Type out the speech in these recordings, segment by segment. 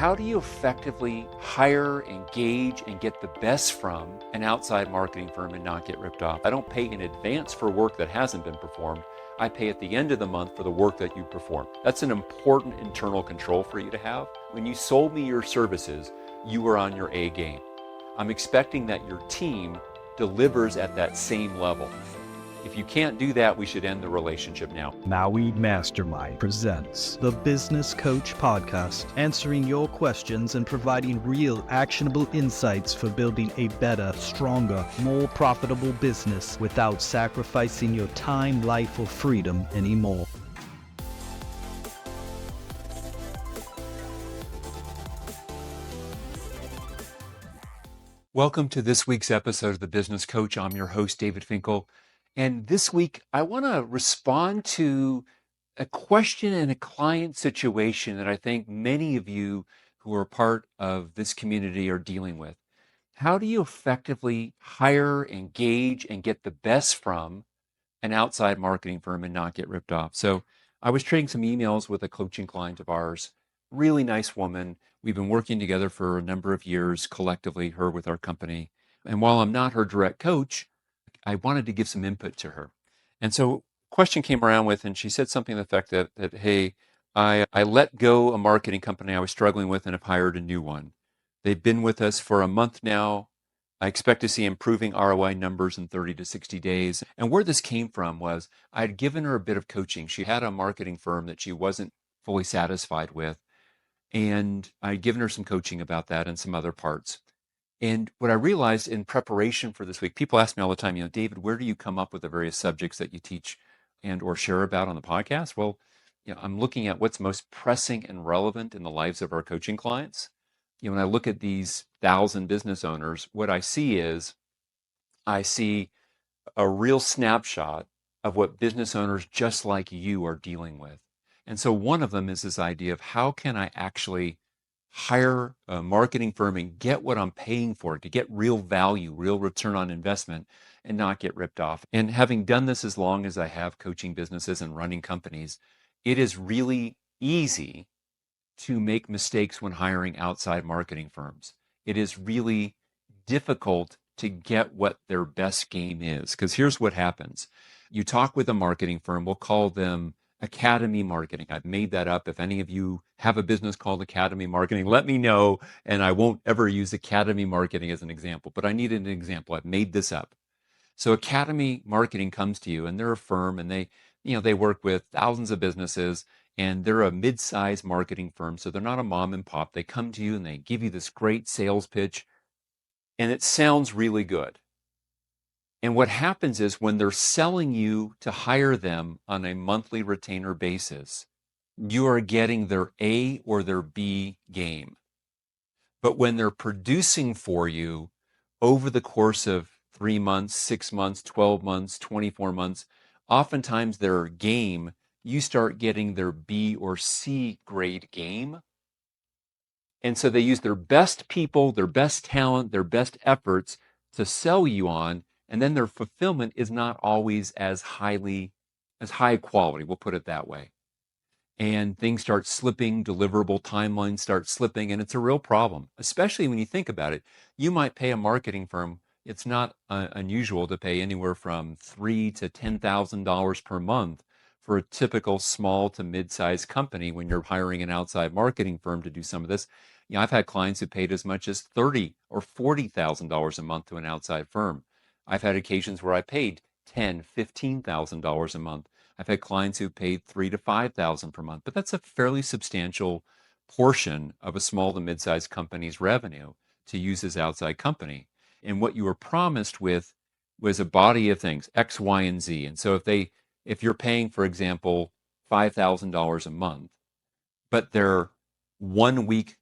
How do you effectively hire, engage, and get the best from an outside marketing firm and not get ripped off? I don't pay in advance for work that hasn't been performed. I pay at the end of the month for the work that you perform. That's an important internal control for you to have. When you sold me your services, you were on your A game. I'm expecting that your team delivers at that same level. If you can't do that, we should end the relationship now. Maui Mastermind presents the Business Coach Podcast, answering your questions and providing real actionable insights for building a better, stronger, more profitable business without sacrificing your time, life, or freedom anymore. Welcome to this week's episode of The Business Coach. I'm your host, David Finkel. And this week, I want to respond to a question in a client situation that I think many of you who are part of this community are dealing with. How do you effectively hire, engage, and get the best from an outside marketing firm and not get ripped off? So I was trading some emails with a coaching client of ours, really nice woman. We've been working together for a number of years collectively, her with our company. And while I'm not her direct coach, I wanted to give some input to her. And so question came around with, and she said something to the effect that hey, I let go a marketing company I was struggling with and have hired a new one. They've been with us for a month now. I expect to see improving ROI numbers in 30 to 60 days. And where this came from was I had given her a bit of coaching. She had a marketing firm that she wasn't fully satisfied with. And I'd given her some coaching about that and some other parts. And what I realized in preparation for this week, people ask me all the time, David, where do you come up with the various subjects that you teach and or share about on the podcast? Well, I'm looking at what's most pressing and relevant in the lives of our coaching clients. When I look at these 1,000 business owners, what I see is I see a real snapshot of what business owners just like you are dealing with. And so one of them is this idea of how can I actually hire a marketing firm and get what I'm paying for it, to get real value, real return on investment, and not get ripped off. And having done this as long as I have coaching businesses and running companies, it is really easy to make mistakes when hiring outside marketing firms. It is really difficult to get what their best game is. Because here's what happens. You talk with a marketing firm, we'll call them Academy Marketing. I've made that up. If any of you have a business called Academy Marketing, let me know, and I won't ever use Academy Marketing as an example, but I needed an example. I've made this up. So Academy Marketing comes to you, and they're a firm, and they work with thousands of businesses, and they're a mid-sized marketing firm, so they're not a mom and pop. They come to you, and they give you this great sales pitch, and it sounds really good. And what happens is when they're selling you to hire them on a monthly retainer basis, you are getting their A or their B game. But when they're producing for you over the course of 3 months, 6 months, 12 months, 24 months, oftentimes their game, you start getting their B or C grade game. And so they use their best people, their best talent, their best efforts to sell you on. And then their fulfillment is not always as high quality, we'll put it that way. And things start slipping, deliverable timelines start slipping, and it's a real problem, especially when you think about it. You might pay a marketing firm, it's not unusual to pay anywhere from $3,000 to $10,000 per month for a typical small to mid-sized company when you're hiring an outside marketing firm to do some of this. I've had clients who paid as much as $30,000 or $40,000 a month to an outside firm. I've had occasions where I paid $10,000, $15,000 a month. I've had clients who paid $3,000 to $5,000 per month, but that's a fairly substantial portion of a small to mid-sized company's revenue to use as outside company. And what you were promised with was a body of things, X, Y, and Z. And so if you're paying, for example, $5,000 a month, but they're 1 week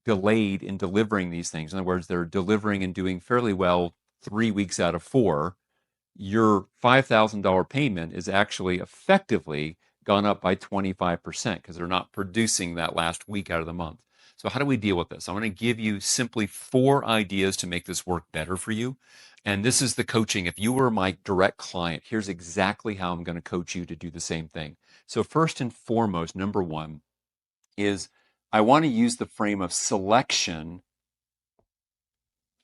delayed in delivering these things, in other words, they're delivering and doing fairly well 3 weeks out of 4, your $5,000 payment is actually effectively gone up by 25% because they're not producing that last week out of the month. So how do we deal with this? I'm going to give you simply 4 ideas to make this work better for you. And this is the coaching. If you were my direct client, here's exactly how I'm going to coach you to do the same thing. So first and foremost, number 1 is I want to use the frame of selection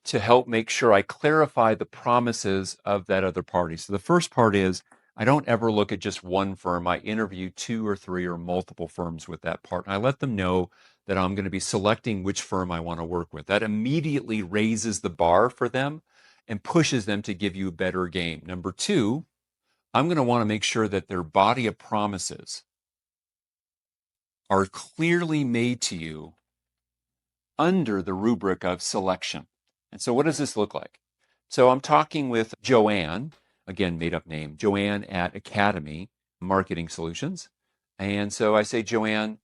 to help make sure I clarify the promises of that other party. So the first part is I don't ever look at just one firm. I interview two or three or multiple firms with that part. And I let them know that I'm going to be selecting which firm I want to work with. That immediately raises the bar for them and pushes them to give you a better game. Number two, I'm going to want to make sure that their body of promises are clearly made to you under the rubric of selection. And so what does this look like? So I'm talking with Joanne, again, made up name, Joanne at Academy Marketing Solutions. And so I say, Joanne,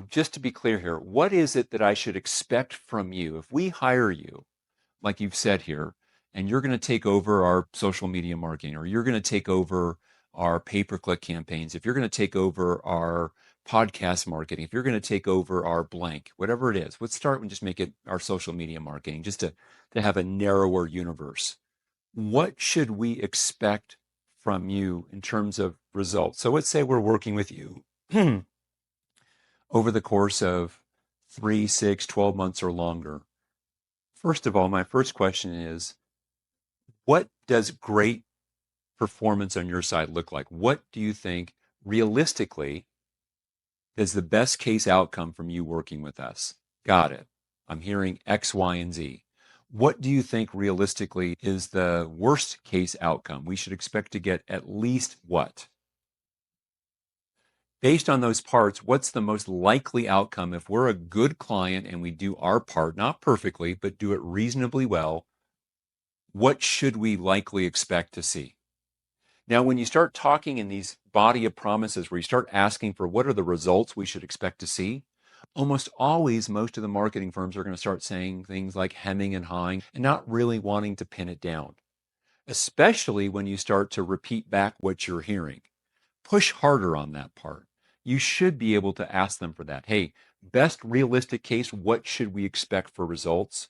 just to be clear here, what is it that I should expect from you? If we hire you, like you've said here, and you're going to take over our social media marketing, or you're going to take over our pay-per-click campaigns, if you're going to take over our podcast marketing, if you're going to take over our blank, whatever it is, let's start and just make it our social media marketing, just to have a narrower universe. What should we expect from you in terms of results? So let's say we're working with you over the course of 3, 6, 12 months or longer. First of all, my first question is, what does great performance on your side look like? What do you think realistically is the best case outcome from you working with us? Got it. I'm hearing X, Y, and Z. What do you think realistically is the worst case outcome? We should expect to get at least what? Based on those parts, what's the most likely outcome if we're a good client and we do our part, not perfectly, but do it reasonably well? What should we likely expect to see? Now, when you start talking in these body of promises where you start asking for what are the results we should expect to see, almost always most of the marketing firms are going to start saying things like hemming and hawing and not really wanting to pin it down, especially when you start to repeat back what you're hearing. Push harder on that part. You should be able to ask them for that. Hey, best realistic case, what should we expect for results?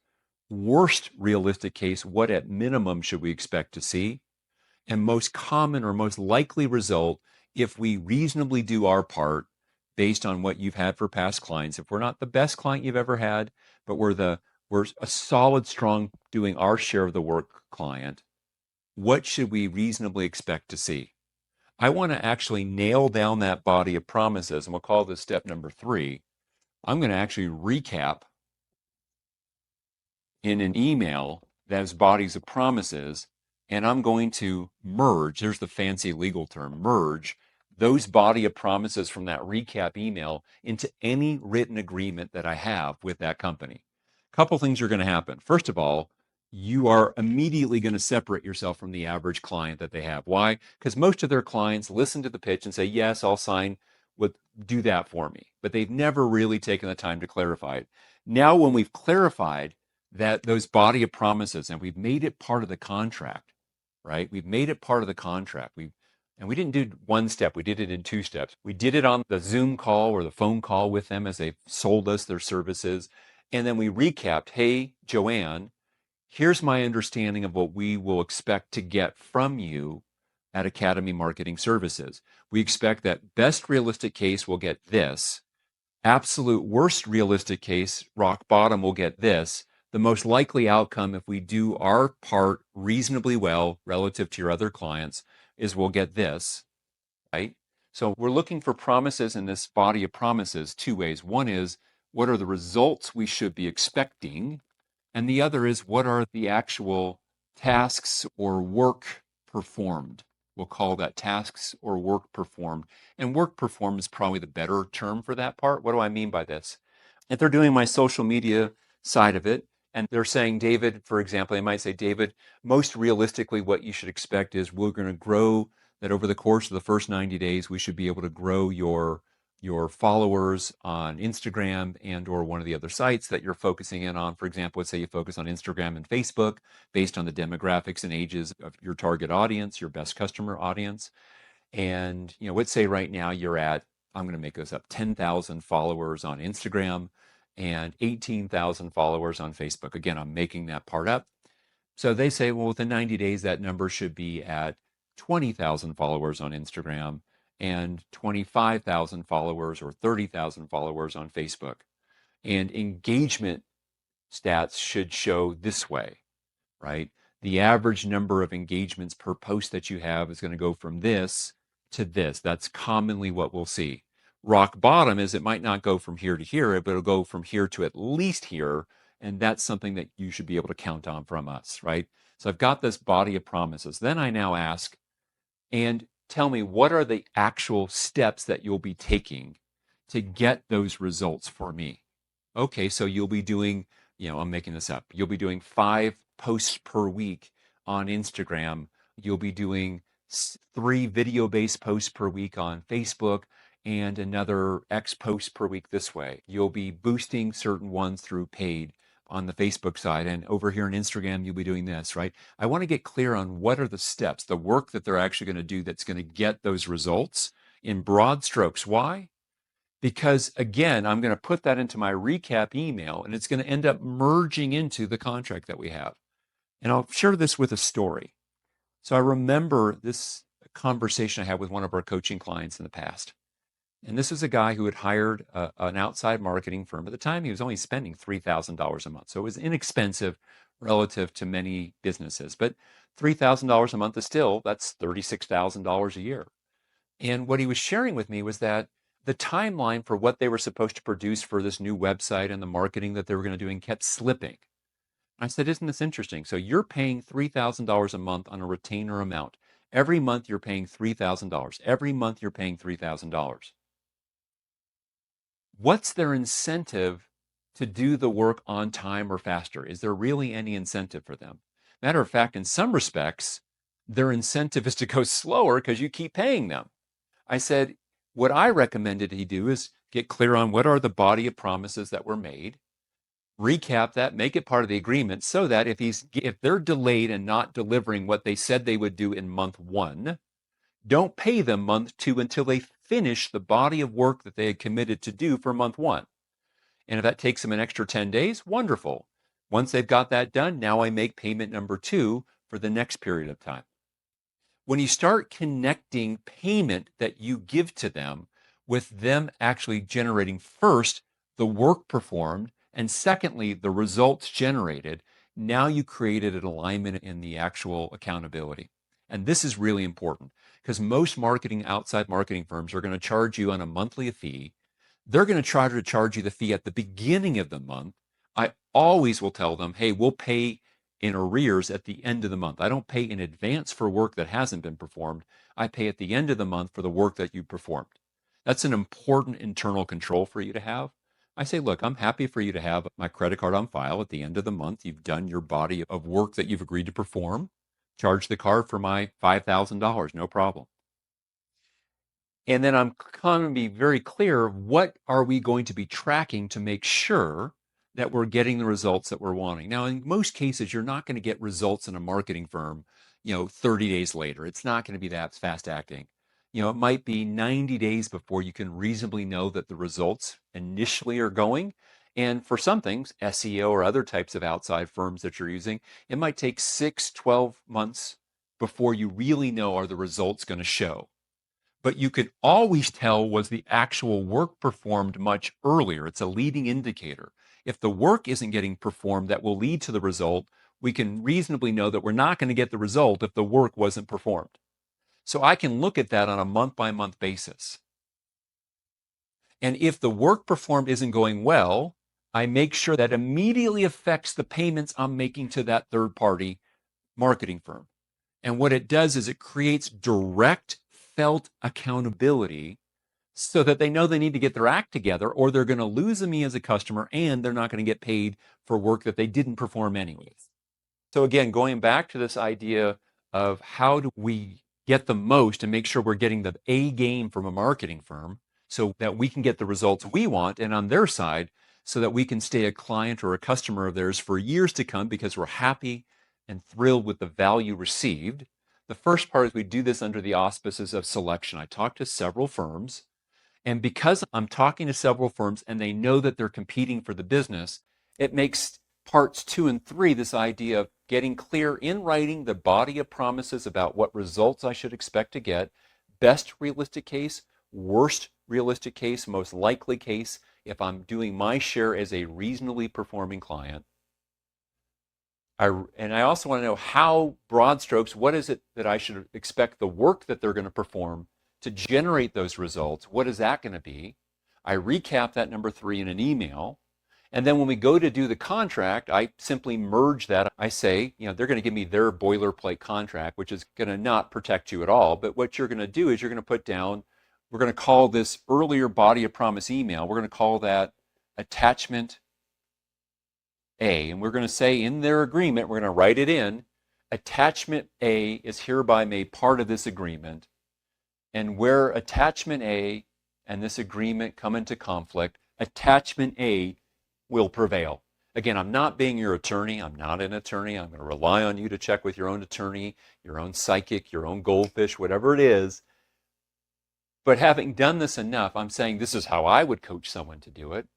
Worst realistic case, what at minimum should we expect to see? And most common or most likely result, if we reasonably do our part based on what you've had for past clients. If we're not the best client you've ever had, but we're a solid, strong doing our share of the work client, what should we reasonably expect to see? I want to actually nail down that body of promises, and we'll call this step number 3. I'm going to actually recap in an email those bodies of promises, and I'm going to merge, there's the fancy legal term, merge those body of promises from that recap email into any written agreement that I have with that company. A couple things are going to happen. First of all, you are immediately going to separate yourself from the average client that they have. Why? Because most of their clients listen to the pitch and say, yes, I'll sign with, do that for me. But they've never really taken the time to clarify it. Now, when we've clarified that those body of promises and we've made it part of the contract, right? We've made it part of the contract. And we didn't do one step, we did it in 2 steps. We did it on the Zoom call or the phone call with them as they sold us their services. And then we recapped, hey, Joanne, here's my understanding of what we will expect to get from you at Academy Marketing Services. We expect that best realistic case will get this. Absolute worst realistic case, rock bottom, will get this. The most likely outcome, if we do our part reasonably well relative to your other clients, is we'll get this, right? So we're looking for promises in this body of promises 2 ways. One is, what are the results we should be expecting? And the other is, what are the actual tasks or work performed? We'll call that tasks or work performed. And work performed is probably the better term for that part. What do I mean by this? If they're doing my social media side of it, and they're saying, David, for example, they might say, David, most realistically, what you should expect is we're going to grow that over the course of the first 90 days, we should be able to grow your followers on Instagram and or one of the other sites that you're focusing in on. For example, let's say you focus on Instagram and Facebook based on the demographics and ages of your target audience, your best customer audience. And, let's say right now you're at, I'm going to make this up, 10,000 followers on Instagram and 18,000 followers on Facebook. Again, I'm making that part up. So they say, well, within 90 days, that number should be at 20,000 followers on Instagram and 25,000 followers or 30,000 followers on Facebook. And engagement stats should show this way, right? The average number of engagements per post that you have is going to go from this to this. That's commonly what we'll see. Rock bottom is it might not go from here to here, but it'll go from here to at least here. And that's something that you should be able to count on from us, right? So I've got this body of promises. Then I now ask, and tell me, what are the actual steps that you'll be taking to get those results for me? Okay, so you'll be doing, I'm making this up. You'll be doing 5 posts per week on Instagram. You'll be doing 3 video-based posts per week on Facebook and another X posts per week this way. You'll be boosting certain ones through paid on the Facebook side. And over here on Instagram, you'll be doing this, right? I want to get clear on what are the steps, the work that they're actually going to do that's going to get those results in broad strokes. Why? Because again, I'm going to put that into my recap email and it's going to end up merging into the contract that we have. And I'll share this with a story. So I remember this conversation I had with one of our coaching clients in the past. And this is a guy who had hired an outside marketing firm. At the time, he was only spending $3,000 a month. So it was inexpensive relative to many businesses. But $3,000 a month is still, that's $36,000 a year. And what he was sharing with me was that the timeline for what they were supposed to produce for this new website and the marketing that they were going to do kept slipping. I said, isn't this interesting? So you're paying $3,000 a month on a retainer amount. Every month you're paying $3,000. Every month you're paying $3,000. What's their incentive to do the work on time or faster? Is there really any incentive for them? Matter of fact, in some respects, their incentive is to go slower because you keep paying them. I said, what I recommended he do is get clear on what are the body of promises that were made, recap that, make it part of the agreement so that if they're delayed and not delivering what they said they would do in month 1, don't pay them month 2 until they finish the body of work that they had committed to do for month 1. And if that takes them an extra 10 days, wonderful. Once they've got that done, now I make payment number 2 for the next period of time. When you start connecting payment that you give to them with them actually generating first the work performed and secondly the results generated, now you created an alignment in the actual accountability. And this is really important because most outside marketing firms are going to charge you on a monthly fee. They're going to try to charge you the fee at the beginning of the month. I always will tell them, hey, we'll pay in arrears at the end of the month. I don't pay in advance for work that hasn't been performed. I pay at the end of the month for the work that you performed. That's an important internal control for you to have. I say, look, I'm happy for you to have my credit card on file at the end of the month. You've done your body of work that you've agreed to perform. Charge the card for my $5,000, no problem. And then I'm going to be very clear, what are we going to be tracking to make sure that we're getting the results that we're wanting? Now, in most cases, you're not going to get results in a marketing firm, 30 days later. It's not going to be that fast acting. It might be 90 days before you can reasonably know that the results initially are going. And for some things, SEO or other types of outside firms that you're using, it might take 6, 12 months before you really know are the results going to show. But you could always tell was the actual work performed much earlier. It's a leading indicator. If the work isn't getting performed that will lead to the result, we can reasonably know that we're not going to get the result if the work wasn't performed. So I can look at that on a month-by-month basis. And if the work performed isn't going well, I make sure that immediately affects the payments I'm making to that third-party marketing firm. And what it does is it creates direct felt accountability so that they know they need to get their act together or they're going to lose me as a customer and they're not going to get paid for work that they didn't perform anyways. So again, going back to this idea of how do we get the most and make sure we're getting the A game from a marketing firm so that we can get the results we want and on their side so that we can stay a client or a customer of theirs for years to come because we're happy and thrilled with the value received. The first part is we do this under the auspices of selection. I talk to several firms, and because I'm talking to several firms and they know that they're competing for the business, it makes parts 2 and 3 this idea of getting clear in writing the body of promises about what results I should expect to get, best realistic case, worst realistic case, most likely case, if I'm doing my share as a reasonably performing client, and I also want to know how, broad strokes, what is it that I should expect the work that they're going to perform to generate those results? What is that going to be? I recap that number 3 in an email. And then when we go to do the contract, I simply merge that. I say, they're going to give me their boilerplate contract, which is going to not protect you at all. But what you're going to do is you're going to put down, we're going to call this earlier body of promise email, we're going to call that attachment A. And we're going to say in their agreement, we're going to write it in, attachment A is hereby made part of this agreement. And where attachment A and this agreement come into conflict, attachment A will prevail. Again, I'm not being your attorney. I'm not an attorney. I'm going to rely on you to check with your own attorney, your own psychic, your own goldfish, whatever it is. But having done this enough, I'm saying this is how I would coach someone to do it.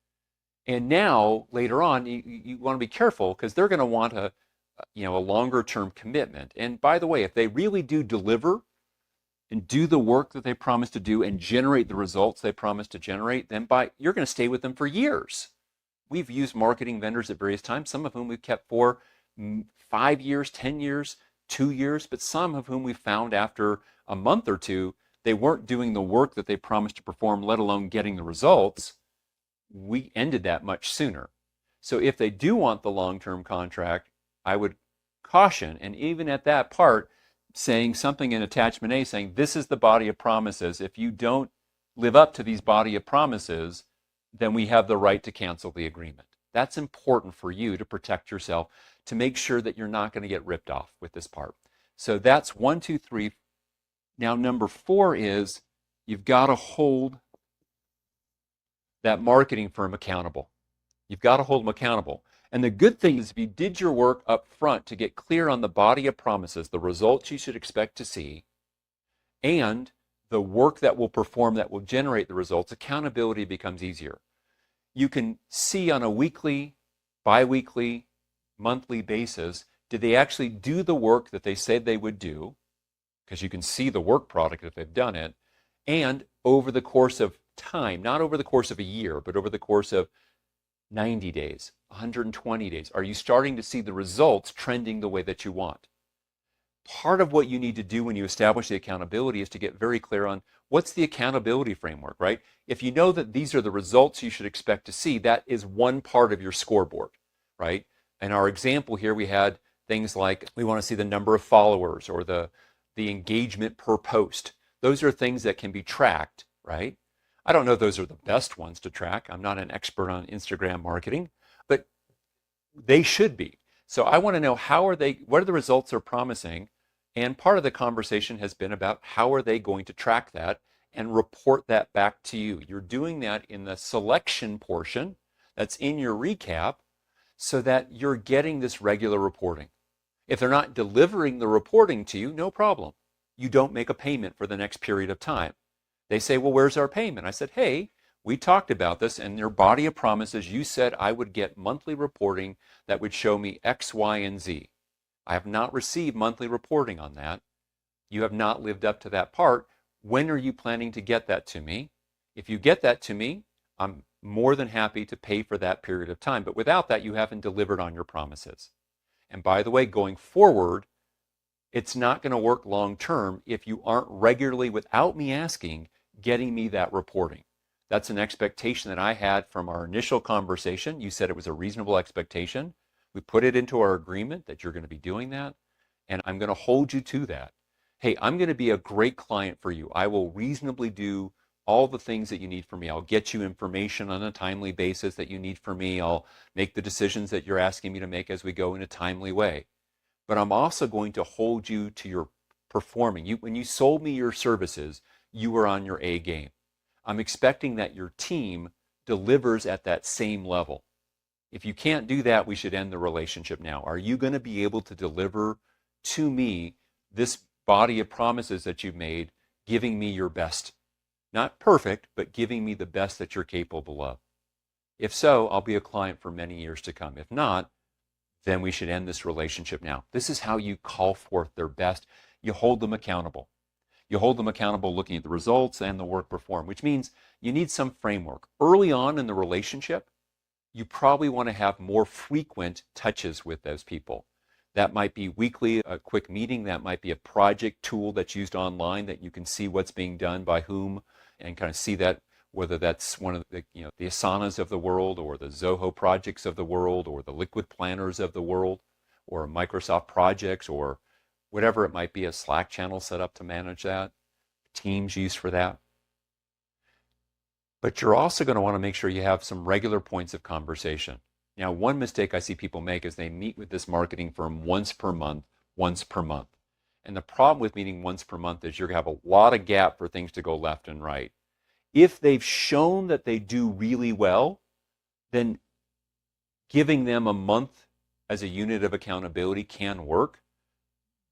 And now, later on, you want to be careful because they're going to want a longer term commitment. And by the way, if they really do deliver and do the work that they promised to do and generate the results they promised to generate, then you're going to stay with them for years. We've used marketing vendors at various times, some of whom we've kept for 5 years, 10 years, 2 years, but some of whom we found after a month or two, they weren't doing the work that they promised to perform, let alone getting the results. We ended that much sooner. So if they do want the long-term contract, I would caution, and even at that part, saying something in attachment A, saying this is the body of promises. If you don't live up to these body of promises, then we have the right to cancel the agreement. That's important for you to protect yourself, to make sure that you're not going to get ripped off with this part. So that's 1, 2, 3. Now, number 4 is you've got to hold that marketing firm accountable. You've got to hold them accountable. And the good thing is if you did your work up front to get clear on the body of promises, the results you should expect to see, and the work that will perform that will generate the results, accountability becomes easier. You can see on a weekly, bi-weekly, monthly basis, did they actually do the work that they said they would do? Because you can see the work product if they've done it. And over the course of time, not over the course of a year, but over the course of 90 days, 120 days, are you starting to see the results trending the way that you want? Part of what you need to do when you establish the accountability is to get very clear on what's the accountability framework, right? If you know that these are the results you should expect to see, that is one part of your scoreboard, right? In our example here, we had things like we want to see the number of followers or the engagement per post. Those are things that can be tracked, right? I don't know if those are the best ones to track. I'm not an expert on Instagram marketing, but they should be. So I want to know what are the results they're promising? And part of the conversation has been about how are they going to track that and report that back to you. You're doing that in the selection portion that's in your recap so that you're getting this regular reporting. If they're not delivering the reporting to you, no problem. You don't make a payment for the next period of time. They say, well, where's our payment? I said, hey, we talked about this and their body of promises. You said I would get monthly reporting that would show me X, Y, and Z. I have not received monthly reporting on that. You have not lived up to that part. When are you planning to get that to me? If you get that to me, I'm more than happy to pay for that period of time. But without that, you haven't delivered on your promises. And by the way, going forward, it's not going to work long term if you aren't regularly, without me asking, getting me that reporting. That's an expectation that I had from our initial conversation. You said it was a reasonable expectation. We put it into our agreement that you're going to be doing that, and I'm going to hold you to that. Hey, I'm going to be a great client for you. I will reasonably do all the things that you need from me. I'll get you information on a timely basis that you need from me. I'll make the decisions that you're asking me to make as we go in a timely way. But I'm also going to hold you to your performing. When you sold me your services, you were on your A game. I'm expecting that your team delivers at that same level. If you can't do that, we should end the relationship now. Are you going to be able to deliver to me this body of promises that you've made, giving me your best? Not perfect, but giving me the best that you're capable of. If so, I'll be a client for many years to come. If not, then we should end this relationship now. This is how you call forth their best. You hold them accountable. You hold them accountable looking at the results and the work performed, which means you need some framework. Early on in the relationship, you probably want to have more frequent touches with those people. That might be weekly, a quick meeting. That might be a project tool that's used online that you can see what's being done by whom and kind of see that, whether that's one of the, the Asanas of the world or the Zoho projects of the world or the Liquid Planners of the world or Microsoft projects or whatever it might be, a Slack channel set up to manage that, Teams used for that. But you're also going to want to make sure you have some regular points of conversation. Now, one mistake I see people make is they meet with this marketing firm once per month. And the problem with meeting once per month is you're going to have a lot of gap for things to go left and right. If they've shown that they do really well, then giving them a month as a unit of accountability can work.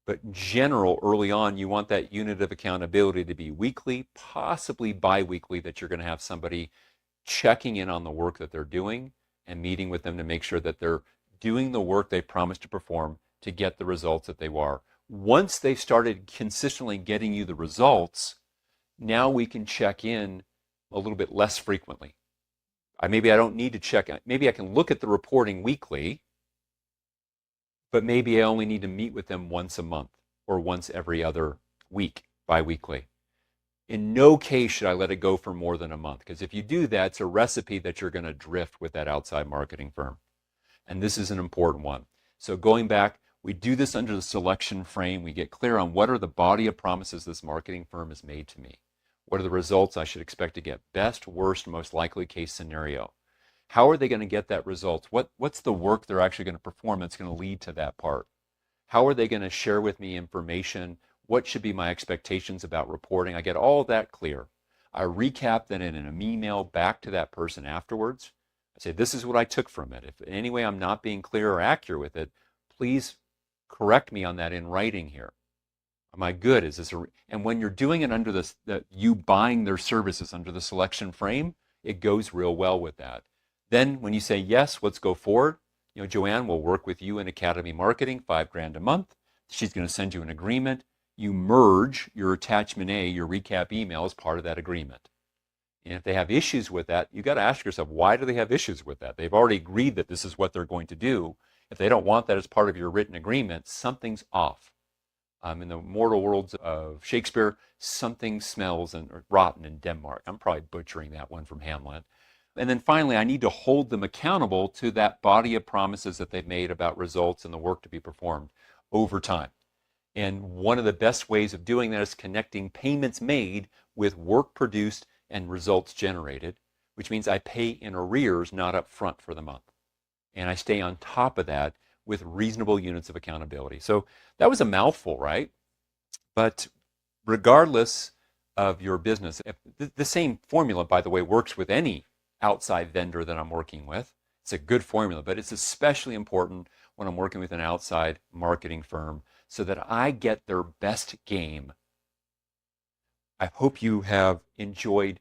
But in general, early on, you want that unit of accountability to be weekly, possibly bi-weekly, that you're going to have somebody checking in on the work that they're doing and meeting with them to make sure that they're doing the work they promised to perform to get the results that they are. Once they've started consistently getting you the results, now we can check in a little bit less frequently. Maybe I don't need to check. Maybe I can look at the reporting weekly, but maybe I only need to meet with them once a month or once every other week, bi-weekly. In no case should I let it go for more than a month, because if you do that, it's a recipe that you're going to drift with that outside marketing firm. And this is an important one. So going back, we do this under the selection frame. We get clear on what are the body of promises this marketing firm has made to me. What are the results I should expect to get? Best, worst, most likely case scenario. How are they going to get that result? What's the work they're actually going to perform that's going to lead to that part? How are they going to share with me information? What should be my expectations about reporting? I get all of that clear. I recap that in an email back to that person afterwards. I say, this is what I took from it. If in any way I'm not being clear or accurate with it, please correct me on that in writing here. Am I good? Is this and when you're doing it under you buying their services under the selection frame, it goes real well with that. Then when you say, yes, let's go forward, Joanne will work with you in Academy Marketing, $5,000 a month. She's going to send you an agreement. You merge your attachment A, your recap email, as part of that agreement. And if they have issues with that, you got to ask yourself, why do they have issues with that? They've already agreed that this is what they're going to do. If they don't want that as part of your written agreement, something's off. In the mortal worlds of Shakespeare, something smells rotten in Denmark. I'm probably butchering that one from Hamlet. And then finally, I need to hold them accountable to that body of promises that they've made about results and the work to be performed over time. And one of the best ways of doing that is connecting payments made with work produced and results generated, which means I pay in arrears, not up front for the month. And I stay on top of that with reasonable units of accountability. So that was a mouthful, right? But regardless of your business, the same formula, by the way, works with any outside vendor that I'm working with. It's a good formula, but it's especially important when I'm working with an outside marketing firm so that I get their best game. I hope you have enjoyed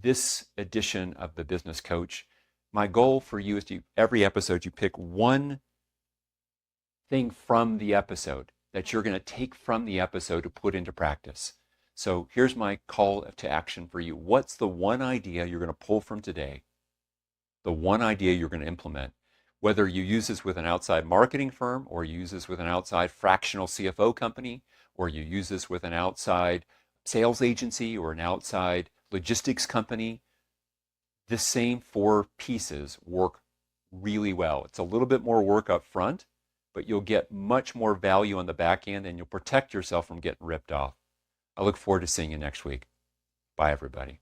this edition of the Business Coach. My goal for you is every episode you pick one thing from the episode that you're going to take from the episode to put into practice. So here's my call to action for you. What's the one idea you're going to pull from today? The one idea you're going to implement, whether you use this with an outside marketing firm or you use this with an outside fractional CFO company, or you use this with an outside sales agency or an outside logistics company, the same 4 pieces work really well. It's a little bit more work up front, but you'll get much more value on the back end and you'll protect yourself from getting ripped off. I look forward to seeing you next week. Bye, everybody.